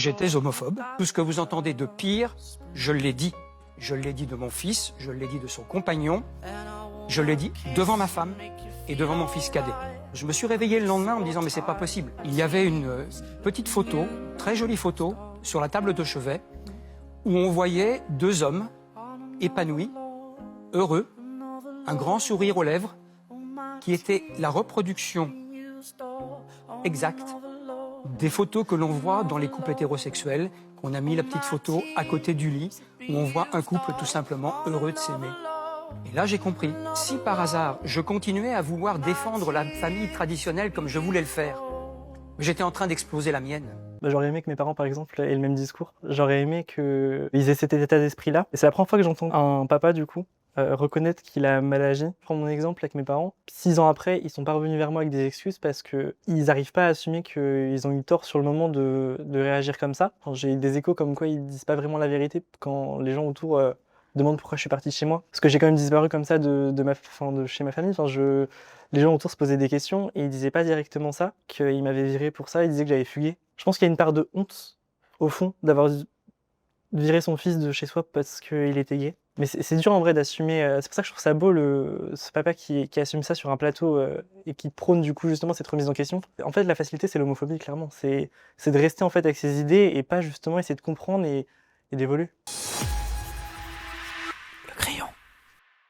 J'étais homophobe. Tout ce que vous entendez de pire, je l'ai dit. Je l'ai dit de mon fils, je l'ai dit de son compagnon, je l'ai dit devant ma femme et devant mon fils cadet. Je me suis réveillé le lendemain en me disant mais c'est pas possible. Il y avait une petite photo, très jolie photo, sur la table de chevet, où on voyait deux hommes épanouis, heureux, un grand sourire aux lèvres, qui était la reproduction exacte des photos que l'on voit dans les couples hétérosexuels. On a mis la petite photo à côté du lit, où on voit un couple tout simplement heureux de s'aimer. Et là, j'ai compris. Si par hasard, je continuais à vouloir défendre la famille traditionnelle comme je voulais le faire, j'étais en train d'exploser la mienne. J'aurais aimé que mes parents, par exemple, aient le même discours. J'aurais aimé qu'ils aient cet état d'esprit-là. Et c'est la première fois que j'entends un papa, du coup, reconnaître qu'il a mal agi. Je prends mon exemple avec mes parents. 6 ans après, ils sont pas revenus vers moi avec des excuses parce qu'ils n'arrivent pas à assumer qu'ils ont eu tort sur le moment de réagir comme ça. Enfin, j'ai eu des échos comme quoi ils disent pas vraiment la vérité quand les gens autour demandent pourquoi je suis parti de chez moi. Parce que j'ai quand même disparu comme ça de chez ma famille. Les gens autour se posaient des questions et ils disaient pas directement ça, qu'ils m'avaient viré pour ça, ils disaient que j'avais fugué. Je pense qu'il y a une part de honte, au fond, d'avoir viré son fils de chez soi parce qu'il était gay. Mais c'est dur en vrai d'assumer. C'est pour ça que je trouve ça beau, ce papa qui assume ça sur un plateau et qui prône du coup justement cette remise en question. En fait, la facilité, c'est l'homophobie, clairement. C'est de rester en fait avec ses idées et pas justement essayer de comprendre et d'évoluer.